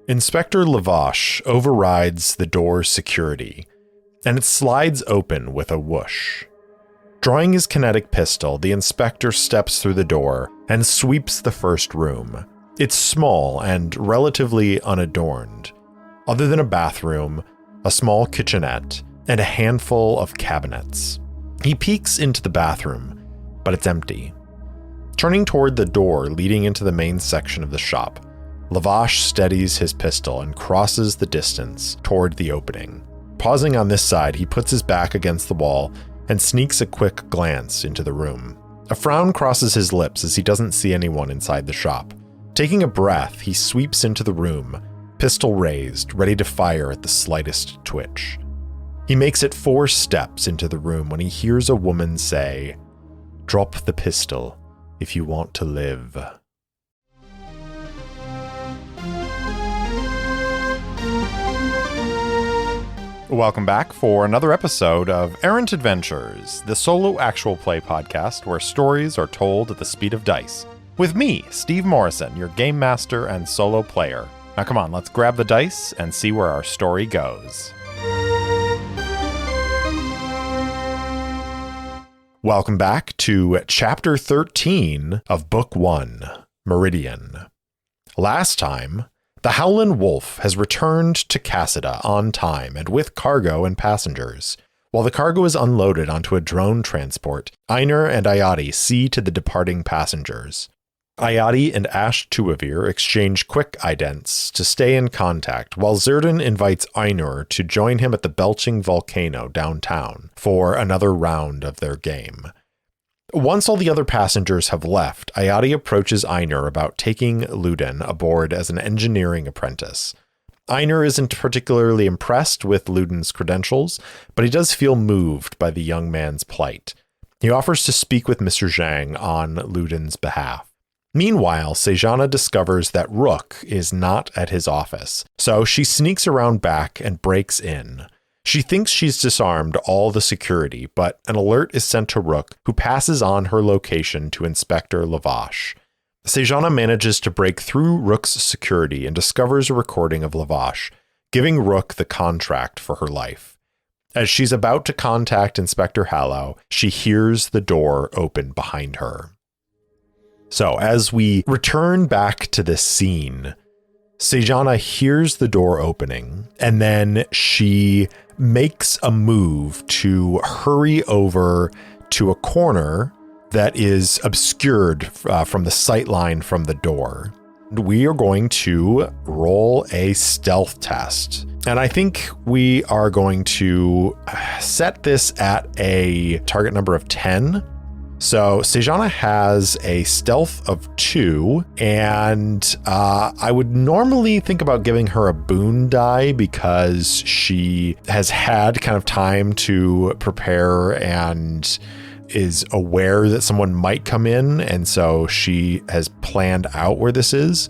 Inspector Lavache overrides the door's security, and it slides open with a whoosh. Drawing his kinetic pistol, the inspector steps through the door and sweeps the first room. It's small and relatively unadorned, other than a bathroom, a small kitchenette, and a handful of cabinets. He peeks into the bathroom, but it's empty. Turning toward the door leading into the main section of the shop, Lavache steadies his pistol and crosses the distance toward the opening. Pausing on this side, he puts his back against the wall and sneaks a quick glance into the room. A frown crosses his lips as he doesn't see anyone inside the shop. Taking a breath, he sweeps into the room, pistol raised, ready to fire at the slightest twitch. He makes it 4 steps into the room when he hears a woman say, "Drop the pistol if you want to live." Welcome back for another episode of Errant Adventures, the solo actual play podcast where stories are told at the speed of dice. With me, Steve Morrison, your game master and solo player. Now come on, let's grab the dice and see where our story goes. Welcome back to Chapter 13 of Book 1, Meridian. Last time, the Howlin' Wolf has returned to Cassida on time and with cargo and passengers. While the cargo is unloaded onto a drone transport, Einar and Ayati see to the departing passengers. Ayati and Ash Tuavir exchange quick idents to stay in contact, while Zerdan invites Einar to join him at the Belching Volcano downtown for another round of their game. Once all the other passengers have left, Ayati approaches Einar about taking Luden aboard as an engineering apprentice. Einar isn't particularly impressed with Luden's credentials, but he does feel moved by the young man's plight. He offers to speak with Mr. Zhang on Luden's behalf. Meanwhile, Sejana discovers that Rook is not at his office, so she sneaks around back and breaks in. She thinks she's disarmed all the security, but an alert is sent to Rook, who passes on her location to Inspector Lavache. Sejana manages to break through Rook's security and discovers a recording of Lavache, giving Rook the contract for her life. As she's about to contact Inspector Hallow, she hears the door open behind her. So as we return back to this scene, Sejana hears the door opening, and then she makes a move to hurry over to a corner that is obscured from the sight line from the door. We are going to roll a stealth test. And I think we are going to set this at a target number of 10. So Sejana has a stealth of 2, and I would normally think about giving her a boon die because she has had kind of time to prepare and is aware that someone might come in, and so she has planned out where this is.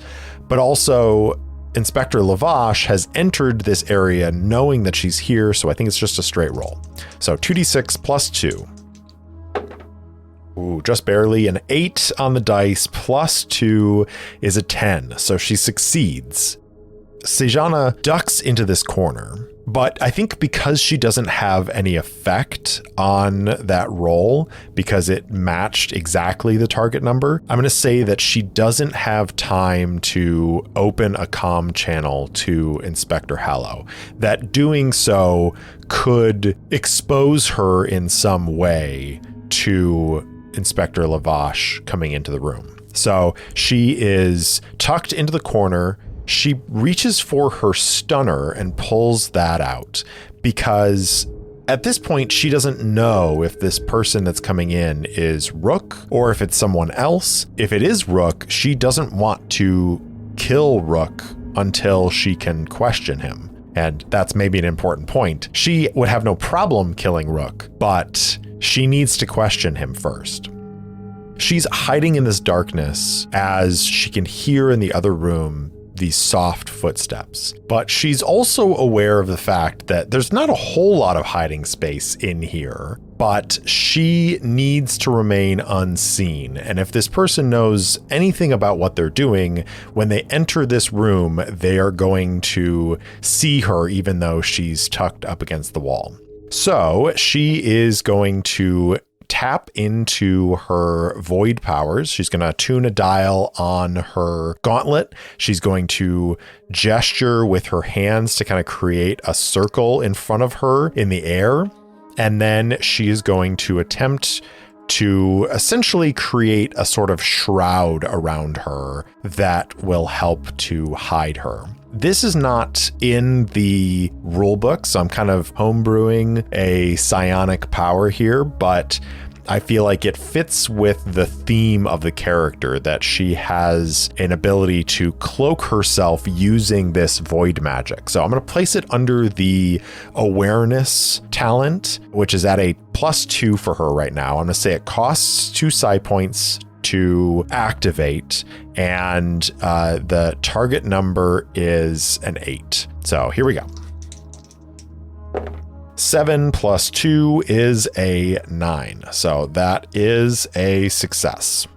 But also, Inspector Lavache has entered this area knowing that she's here, so I think it's just a straight roll. So 2d6 plus 2. Ooh, just barely an 8 on the dice, plus 2 is a 10, so she succeeds. Sejana ducks into this corner, but I think because she doesn't have any effect on that roll, because it matched exactly the target number, I'm going to say that she doesn't have time to open a comm channel to Inspector Hallow. That doing so could expose her in some way to Inspector Lavache coming into the room. So she is tucked into the corner. She reaches for her stunner and pulls that out because at this point she doesn't know if this person that's coming in is Rook or if it's someone else. If it is Rook, she doesn't want to kill Rook until she can question him. And that's maybe an important point. She would have no problem killing Rook, but she needs to question him first. She's hiding in this darkness as she can hear in the other room these soft footsteps. But she's also aware of the fact that there's not a whole lot of hiding space in here, but she needs to remain unseen. And if this person knows anything about what they're doing, when they enter this room, they are going to see her even though she's tucked up against the wall. So she is going to tap into her void powers. She's going to tune a dial on her gauntlet. She's going to gesture with her hands to kind of create a circle in front of her in the air. And then she is going to attempt to essentially create a sort of shroud around her that will help to hide her. This is not in the rulebook, so I'm kind of homebrewing a psionic power here, but I feel like it fits with the theme of the character, that she has an ability to cloak herself using this void magic. So I'm going to place it under the awareness talent, which is at a +2 for her right now. I'm going to say it costs 2 psi points to activate, and the target number is an 8. So here we go. 7 + 2 is a 9. So that is a success.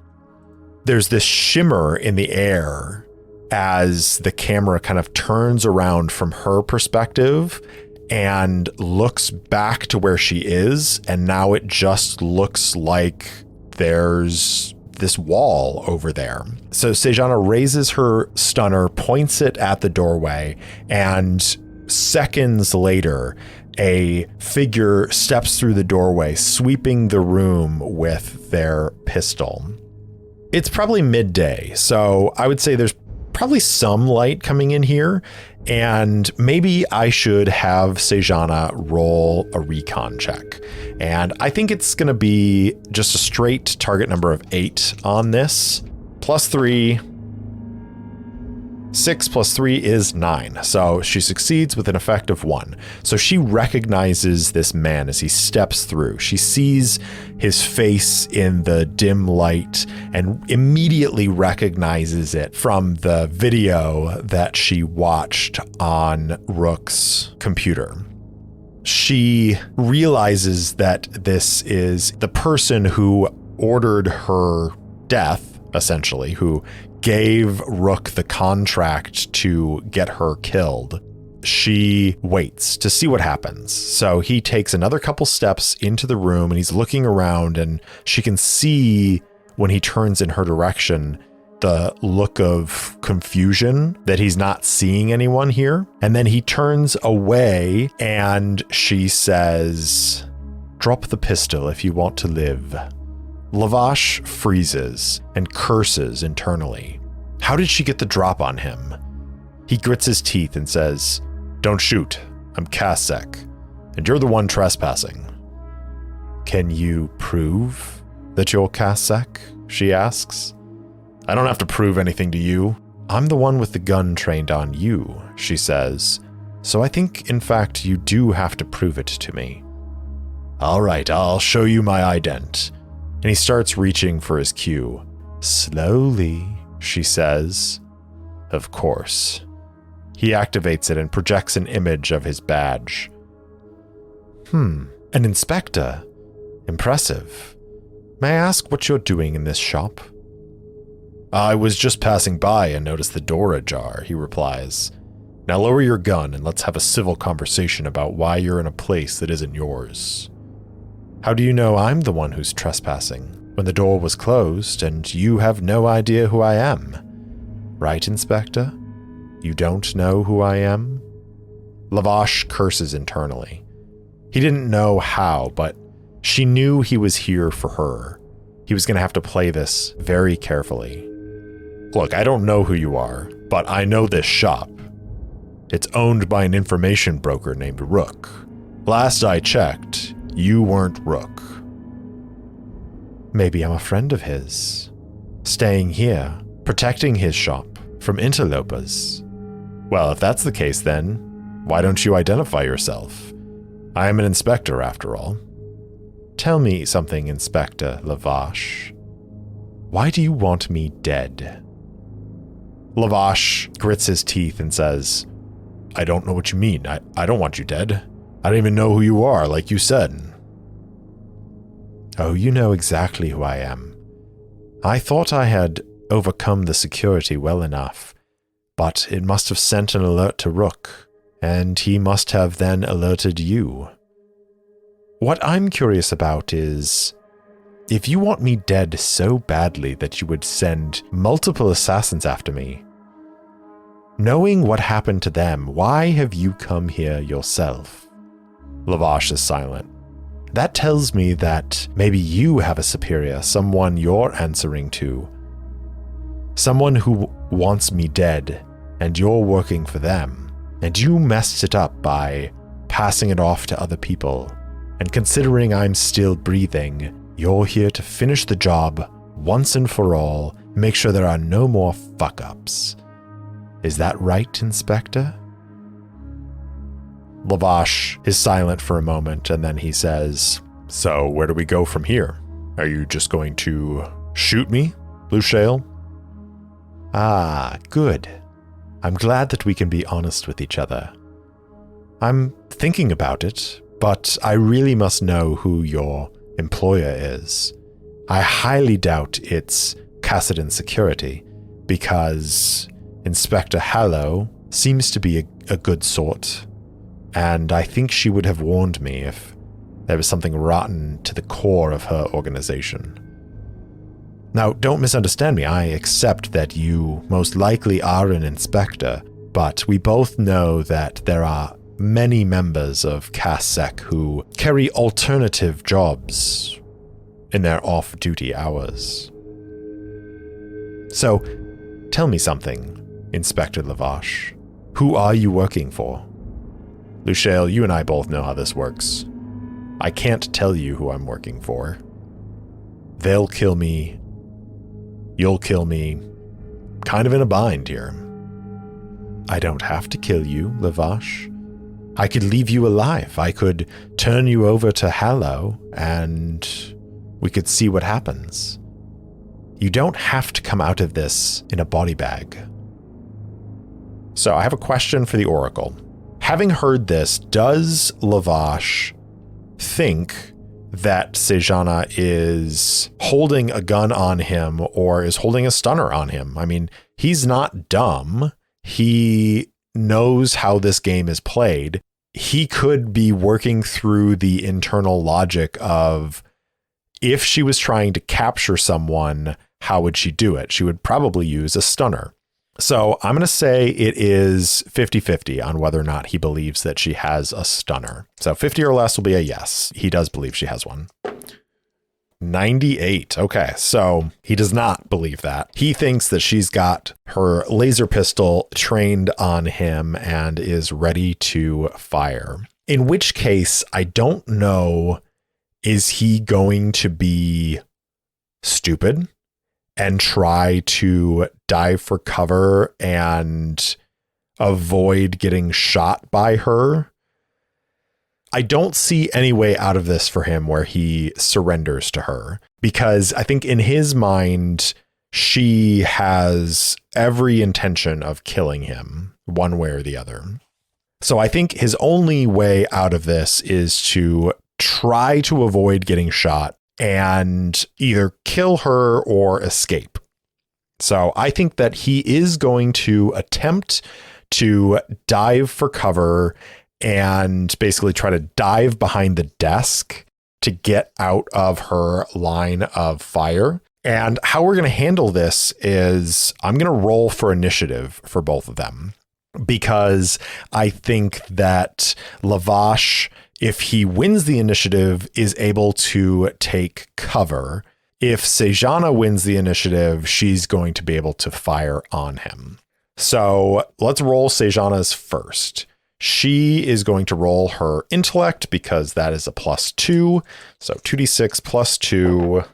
There's this shimmer in the air as the camera kind of turns around from her perspective and looks back to where she is. And now it just looks like there's this wall over there. So Sejana raises her stunner, points it at the doorway, and seconds later, a figure steps through the doorway, sweeping the room with their pistol. It's probably midday, so I would say there's probably some light coming in here, and maybe I should have Sejana roll a recon check. And I think it's going to be just a straight target number of 8 on this. +3. 6 + 3 is 9. So she succeeds with an effect of 1. So she recognizes this man as he steps through. She sees his face in the dim light and immediately recognizes it from the video that she watched on Rook's computer. She realizes that this is the person who ordered her death, essentially, who gave Rook the contract to get her killed. She waits to see what happens. So he takes another couple steps into the room and he's looking around, and she can see when he turns in her direction the look of confusion that he's not seeing anyone here. And then he turns away and she says, "Drop the pistol if you want to live." Lavash freezes and curses internally. How did she get the drop on him? He grits his teeth and says, "Don't shoot. I'm Kasek, and you're the one trespassing." "Can you prove that you're Kasek?" she asks. "I don't have to prove anything to you. I'm the one with the gun trained on you," she says. "So I think, in fact, you do have to prove it to me." "All right, I'll show you my ident." And he starts reaching for his cue. "Slowly," she says. "Of course." He activates it and projects an image of his badge. An inspector. Impressive. May I ask what you're doing in this shop?" "I was just passing by and noticed the door ajar," he replies. "Now lower your gun and let's have a civil conversation about why you're in a place that isn't yours." "How do you know I'm the one who's trespassing when the door was closed and you have no idea who I am? Right, Inspector? You don't know who I am?" Lavash curses internally. He didn't know how, but she knew he was here for her. He was going to have to play this very carefully. "Look, I don't know who you are, but I know this shop. It's owned by an information broker named Rook. Last I checked, you weren't Rook." "Maybe I'm a friend of his, staying here, protecting his shop from interlopers." "Well, if that's the case, then why don't you identify yourself? I am an inspector, after all." "Tell me something, Inspector Lavash. Why do you want me dead?" Lavash grits his teeth and says, I don't know what you mean. I don't want you dead. I don't even know who you are, like you said. Oh, you know exactly who I am. I thought I had overcome the security well enough, but it must have sent an alert to Rook, and he must have then alerted you. What I'm curious about is, if you want me dead so badly that you would send multiple assassins after me, knowing what happened to them, why have you come here yourself? Lavash is silent. That tells me that maybe you have a superior, someone you're answering to. Someone who wants me dead, and you're working for them. And you messed it up by passing it off to other people. And considering I'm still breathing, you're here to finish the job once and for all, make sure there are no more fuck-ups. Is that right, Inspector? Lavash is silent for a moment, and then he says, So, where do we go from here? Are you just going to shoot me, Blue Shale? Ah, good. I'm glad that we can be honest with each other. I'm thinking about it, but I really must know who your employer is. I highly doubt it's Cassidon Security, because Inspector Hallow seems to be a good sort, and I think she would have warned me if there was something rotten to the core of her organization. Now, don't misunderstand me. I accept that you most likely are an inspector, but we both know that there are many members of CASSEC who carry alternative jobs in their off-duty hours. So, tell me something, Inspector Lavash. Who are you working for? Lushale, you and I both know how this works. I can't tell you who I'm working for. They'll kill me. You'll kill me. Kind of in a bind here. I don't have to kill you, Lavash. I could leave you alive. I could turn you over to Hallow, and we could see what happens. You don't have to come out of this in a body bag. So I have a question for the Oracle. Having heard this, does Lavash think that Sejana is holding a gun on him or is holding a stunner on him? I mean, he's not dumb. He knows how this game is played. He could be working through the internal logic of, if she was trying to capture someone, how would she do it? She would probably use a stunner. So I'm going to say it is 50-50 on whether or not he believes that she has a stunner. So 50 or less will be a yes. He does believe she has one. 98. Okay, so he does not believe that. He thinks that she's got her laser pistol trained on him and is ready to fire. In which case, I don't know, is he going to be stupid and try to dive for cover and avoid getting shot by her? I don't see any way out of this for him where he surrenders to her, because I think in his mind, she has every intention of killing him one way or the other. So I think his only way out of this is to try to avoid getting shot and either kill her or escape. So I think that he is going to attempt to dive for cover and basically try to dive behind the desk to get out of her line of fire. And how we're going to handle this is I'm going to roll for initiative for both of them, because I think that Lavash, if he wins the initiative, is able to take cover. If Sejana wins the initiative, she's going to be able to fire on him. So let's roll Sejana's first. She is going to roll her intellect because that is a +2. So 2d6 +2.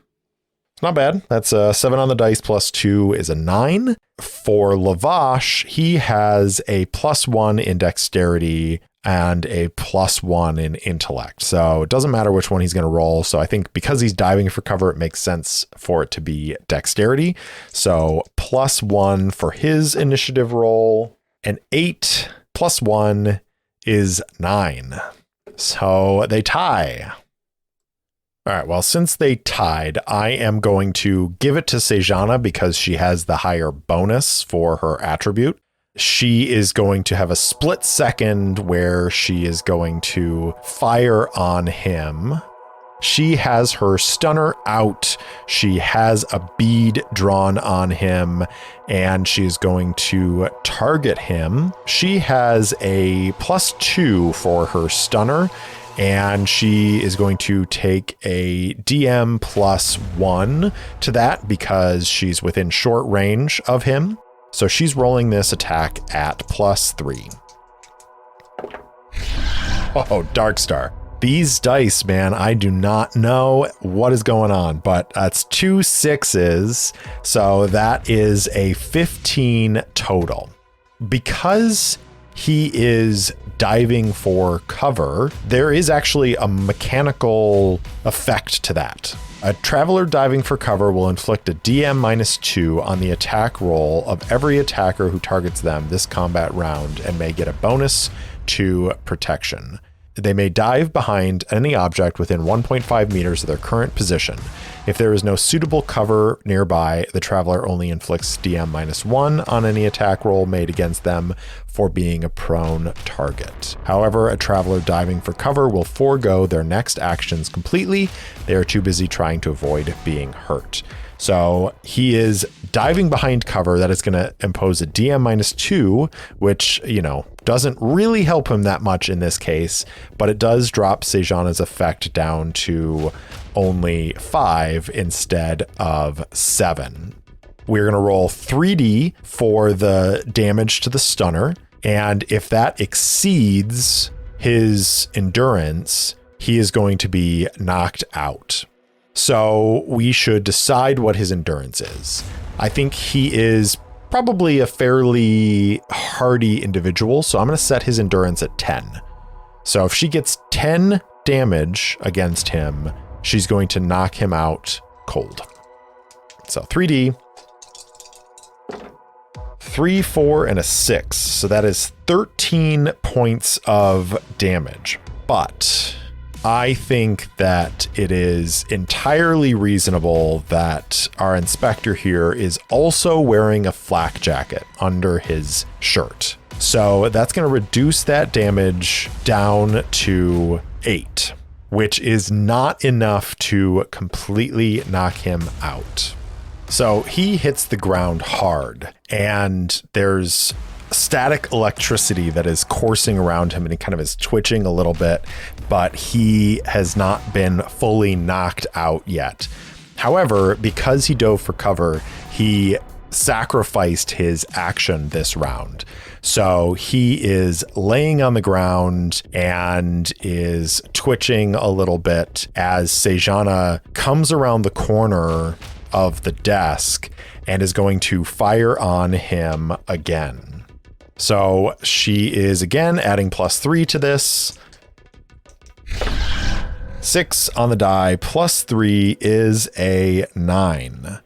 Not bad. That's a 7 on the dice, +2 is a 9. For Lavash, he has a +1 in dexterity and a +1 in intellect. So it doesn't matter which one he's going to roll. So I think because he's diving for cover, it makes sense for it to be dexterity. So +1 for his initiative roll. An 8 +1 is 9. So they tie. All right, well, since they tied, I am going to give it to Sejana because she has the higher bonus for her attribute. She is going to have a split second where she is going to fire on him. She has her stunner out. She has a bead drawn on him, and she's going to target him. She has a +2 for her stunner, and she is going to take a DM +1 to that because she's within short range of him. So she's rolling this attack at +3. Oh, Darkstar. These dice, man, I do not know what is going on, but it's 2 6s. So that is a 15 total. Because he is diving for cover, there is actually a mechanical effect to that. A traveler diving for cover will inflict a DM -2 on the attack roll of every attacker who targets them this combat round and may get a bonus to protection. They may dive behind any object within 1.5 meters of their current position. If there is no suitable cover nearby, the traveler only inflicts DM -1 on any attack roll made against them for being a prone target. However, a traveler diving for cover will forego their next actions completely. They are too busy trying to avoid being hurt. So he is diving behind cover. That is going to impose a DM -2, which, doesn't really help him that much in this case, but it does drop Sejana's effect down to only 5 instead of 7. We're going to roll 3D for the damage to the stunner. And if that exceeds his endurance, he is going to be knocked out. So we should decide what his endurance is. I think he is probably a fairly hardy individual, so I'm going to set his endurance at 10. So if she gets 10 damage against him, she's going to knock him out cold. So 3D, 3, 4, and a 6. So that is 13 points of damage. But I think that it is entirely reasonable that our inspector here is also wearing a flak jacket under his shirt. So that's going to reduce that damage down to 8, which is not enough to completely knock him out. So he hits the ground hard, and there's static electricity that is coursing around him, and he kind of is twitching a little bit, but he has not been fully knocked out yet. However, because he dove for cover, he sacrificed his action this round. So he is laying on the ground and is twitching a little bit as Sejana comes around the corner of the desk and is going to fire on him again. So she is again adding +3 to this. 6 on the die, +3 is a 9.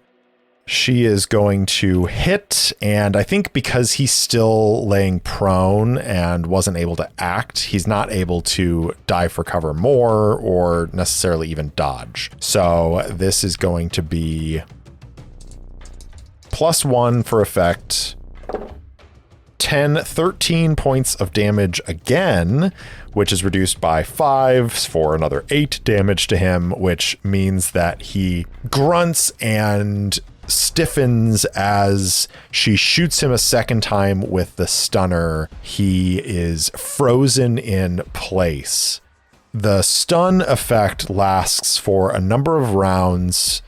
She is going to hit, and I think because he's still laying prone and wasn't able to act, he's not able to dive for cover more or necessarily even dodge. So this is going to be +1 for effect. 13 points of damage again, which is reduced by 5 for another 8 damage to him, which means that he grunts and stiffens as she shoots him a second time with the stunner. He is frozen in place. The stun effect lasts for a number of rounds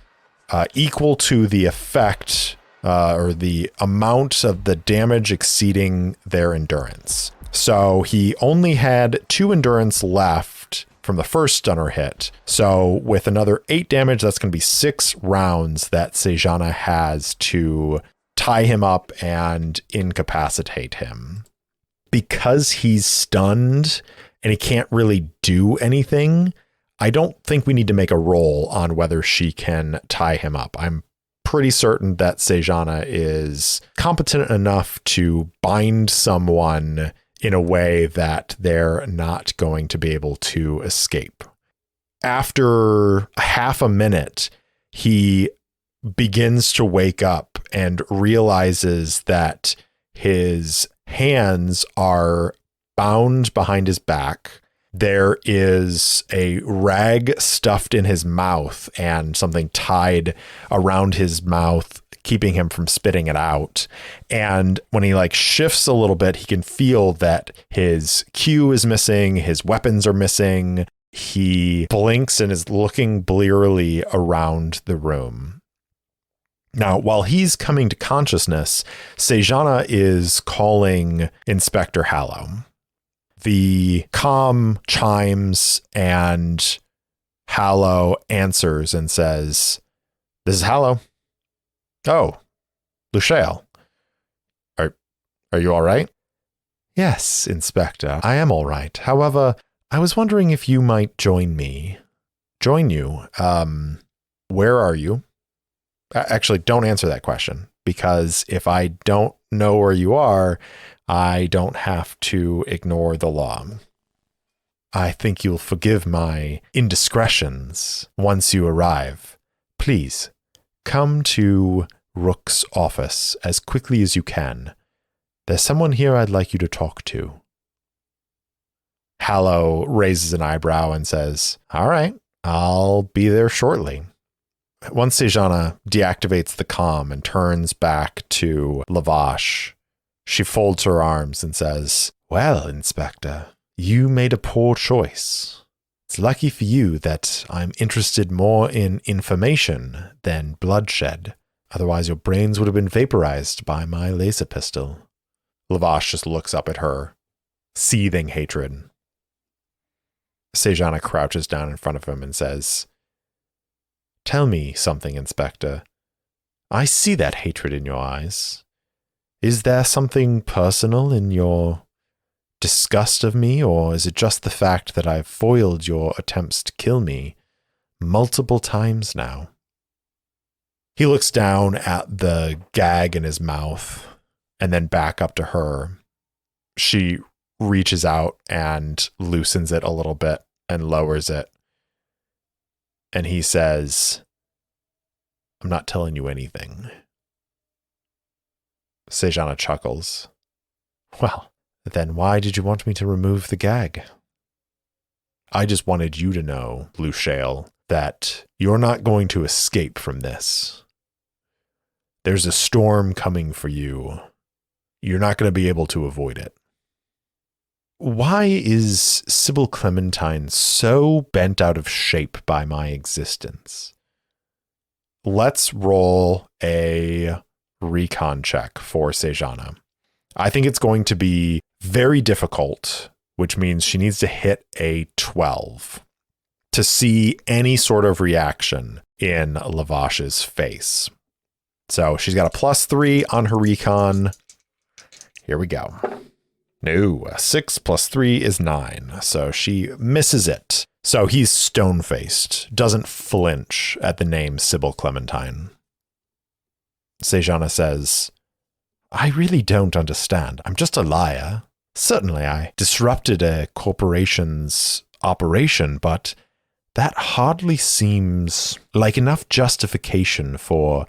equal to the effect or the amount of the damage exceeding their endurance. So he only had 2 endurance left from the first stunner hit. So with another 8 damage, that's going to be 6 rounds that Sejana has to tie him up and incapacitate him. because he's stunned and he can't really do anything, I don't think we need to make a roll on whether she can tie him up. I'm pretty certain that Sejana is competent enough to bind someone in a way that they're not going to be able to escape. After half a minute, he begins to wake up and realizes that his hands are bound behind his back. There is a rag stuffed in his mouth and something tied around his mouth, keeping him from spitting it out. And when he shifts a little bit, he can feel that his cue is missing, his weapons are missing. He blinks and is looking blearily around the room. Now, while he's coming to consciousness, Sejana is calling Inspector Hallow. The comm chimes and Hallow answers and says, "This is Hallow." "Oh, Luciel. Are you all right?" "Yes, Inspector, I am all right. However, I was wondering if you might join me." "Join you? Where are you?" Actually, don't answer that question, because if I don't know where you are, I don't have to ignore the law. "I think you'll forgive my indiscretions once you arrive. Please, come to Rook's office as quickly as you can. There's someone here I'd like you to talk to." Hallow raises an eyebrow and says, "All right, I'll be there shortly." Once Sejana deactivates the comm and turns back to Lavash, she folds her arms and says, "Well, Inspector, you made a poor choice. It's lucky for you that I'm interested more in information than bloodshed. Otherwise, your brains would have been vaporized by my laser pistol." Lavash just looks up at her, seething hatred. Sejana crouches down in front of him and says, "Tell me something, Inspector. I see that hatred in your eyes. Is there something personal in your disgust of me, or is it just the fact that I've foiled your attempts to kill me multiple times now?" He looks down at the gag in his mouth and then back up to her. She reaches out and loosens it a little bit and lowers it. And he says, "I'm not telling you anything." Sejana chuckles. "Well, then why did you want me to remove the gag?" "I just wanted you to know, Luciel, that you're not going to escape from this. There's a storm coming for you. You're not going to be able to avoid it." Why is Sybil Clementine so bent out of shape by my existence? Let's roll a recon check for Sejana. I think it's going to be very difficult, which means she needs to hit a 12 to see any sort of reaction in Lavash's face. So she's got a +3 on her recon. Here we go. No, 6 + 3 is 9. So she misses it. So he's stone-faced, doesn't flinch at the name Sybil Clementine. Sejana says, "I really don't understand. I'm just a liar. Certainly I disrupted a corporation's operation, but that hardly seems like enough justification for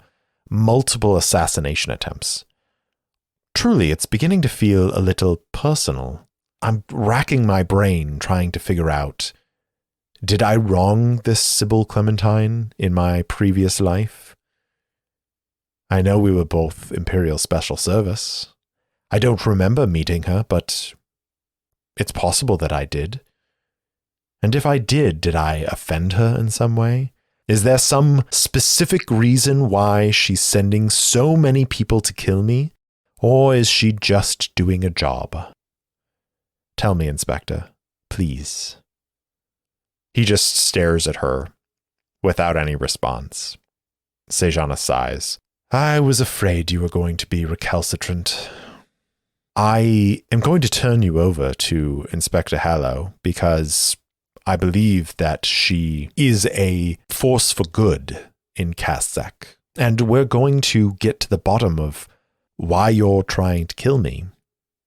multiple assassination attempts. Truly, it's beginning to feel a little personal. I'm racking my brain trying to figure out, did I wrong this Sybil Clementine in my previous life? I know we were both Imperial Special Service. I don't remember meeting her, but it's possible that I did. And if I did I offend her in some way? Is there some specific reason why she's sending so many people to kill me? Or is she just doing a job? Tell me, Inspector, please." He just stares at her without any response. Sejana sighs. "I was afraid you were going to be recalcitrant." I am going to turn you over to Inspector Hallow because I believe that she is a force for good in Kasek. And we're going to get to the bottom of why you're trying to kill me.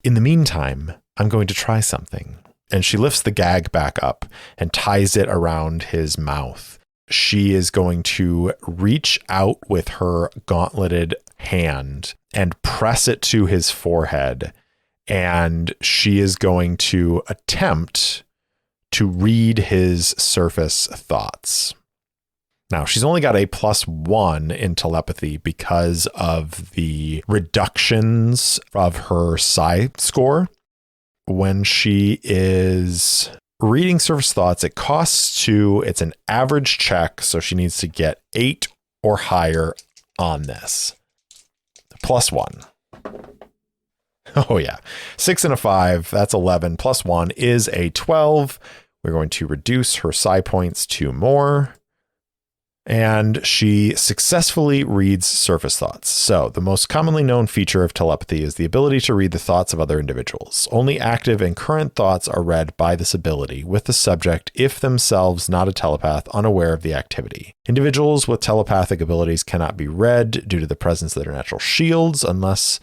In the meantime, I'm going to try something. And she lifts the gag back up and ties it around his mouth. She is going to reach out with her gauntleted hand and press it to his forehead. And she is going to attempt to read his surface thoughts. Now, she's only got a +1 in telepathy because of the reductions of her psi score. When she is reading surface thoughts, it costs 2. It's an average check, so she needs to get 8 or higher on this. +1. Oh, yeah. 6 and a 5, that's 11. +1 is a 12. We're going to reduce her psi points 2 more. And she successfully reads surface thoughts. So the most commonly known feature of telepathy is the ability to read the thoughts of other individuals. Only active and current thoughts are read by this ability, with the subject, if themselves not a telepath, unaware of the activity. Individuals with telepathic abilities cannot be read due to the presence of their natural shields unless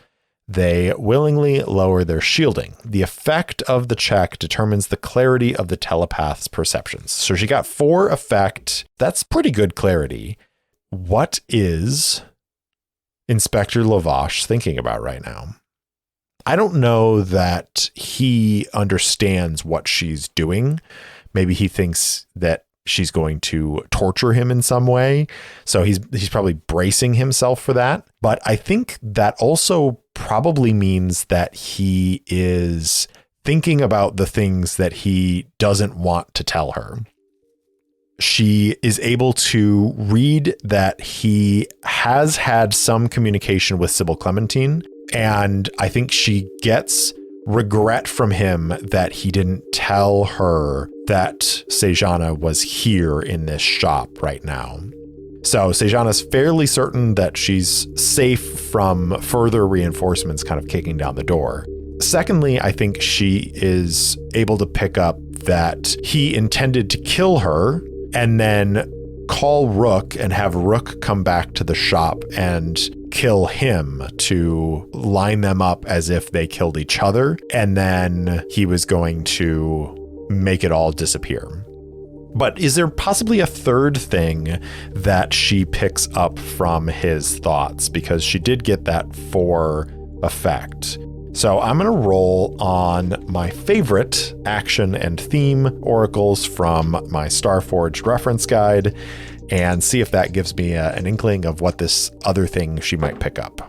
they willingly lower their shielding. The effect of the check determines the clarity of the telepath's perceptions. So she got 4 effect. That's pretty good clarity. What is Inspector Lavash thinking about right now? I don't know that he understands what she's doing. Maybe he thinks that she's going to torture him in some way. So he's probably bracing himself for that. But I think that also probably means that he is thinking about the things that he doesn't want to tell her. She is able to read that he has had some communication with Sybil Clementine. And I think she gets regret from him that he didn't tell her that Sejana was here in this shop right now. So Sejana's fairly certain that she's safe from further reinforcements kind of kicking down the door. Secondly, I think she is able to pick up that he intended to kill her and then call Rook and have Rook come back to the shop and kill him to line them up as if they killed each other. And then he was going to make it all disappear. But is there possibly a third thing that she picks up from his thoughts? Because she did get that 4 effect. So I'm going to roll on my favorite action and theme oracles from my Starforged reference guide and see if that gives me an inkling of what this other thing she might pick up.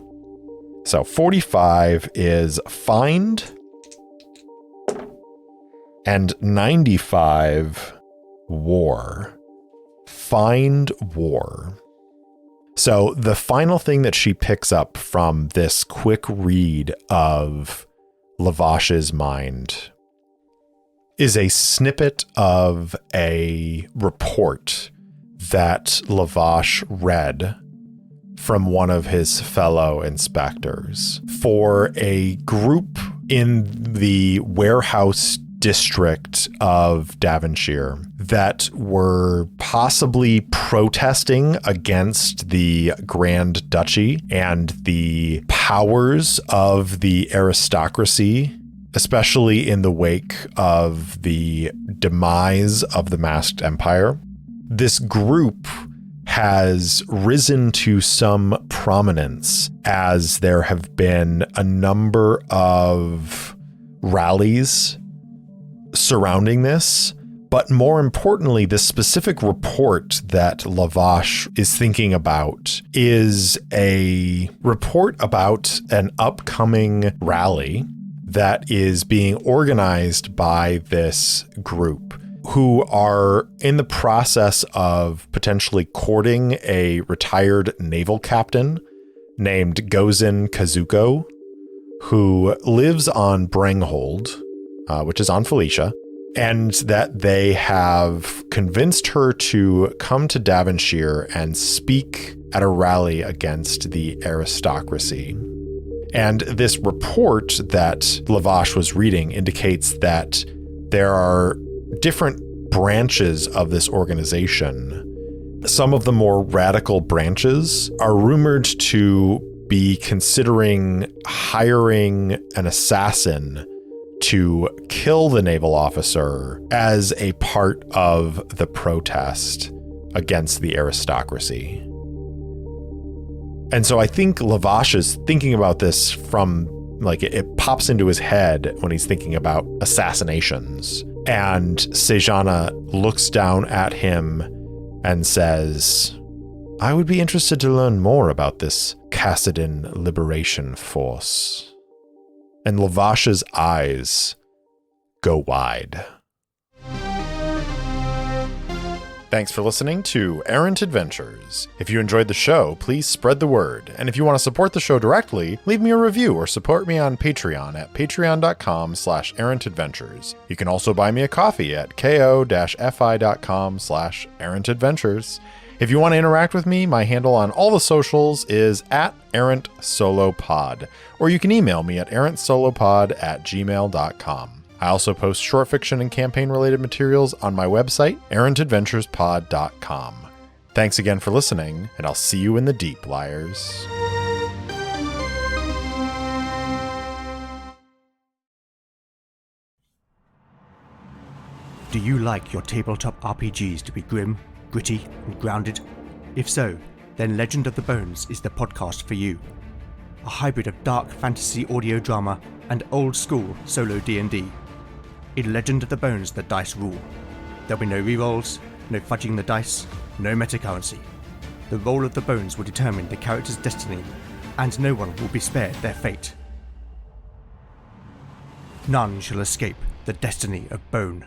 So 45 is find, and 95 war. Find war. So the final thing that she picks up from this quick read of Lavash's mind is a snippet of a report that Lavash read from one of his fellow inspectors for a group in the warehouse district of Devonshire that were possibly protesting against the Grand Duchy and the powers of the aristocracy, especially in the wake of the demise of the Masked Empire. This group has risen to some prominence as there have been a number of rallies surrounding this. But more importantly, this specific report that Lavash is thinking about is a report about an upcoming rally that is being organized by this group, who are in the process of potentially courting a retired naval captain named Gozin Kazuko, who lives on Branghold, which is on Felicia, and that they have convinced her to come to Devonshire and speak at a rally against the aristocracy. And this report that Lavash was reading indicates that there are different branches of this organization. Some of the more radical branches are rumored to be considering hiring an assassin to kill the naval officer as a part of the protest against the aristocracy. And so I think Lavash is thinking about this from, like, it pops into his head when he's thinking about assassinations. And Sejana looks down at him and says, I would be interested to learn more about this Kassadin Liberation Force. And Lavash's eyes go wide. Thanks for listening to Errant Adventures. If you enjoyed the show, please spread the word. And if you want to support the show directly, leave me a review or support me on Patreon at patreon.com/errantadventures. You can also buy me a coffee at ko-fi.com/errantadventures. If you want to interact with me, my handle on all the socials is @errantsolopod, or you can email me at errantsolopod@gmail.com. I also post short fiction and campaign-related materials on my website, errantadventurespod.com. Thanks again for listening, and I'll see you in the deep, liars. Do you like your tabletop RPGs to be grim, gritty, and grounded? If so, then Legend of the Bones is the podcast for you. A hybrid of dark fantasy audio drama and old-school solo D&D. In Legend of the Bones, the dice rule. There'll be no rerolls, no fudging the dice, no metacurrency. The roll of the bones will determine the character's destiny, and no one will be spared their fate. None shall escape the destiny of Bone.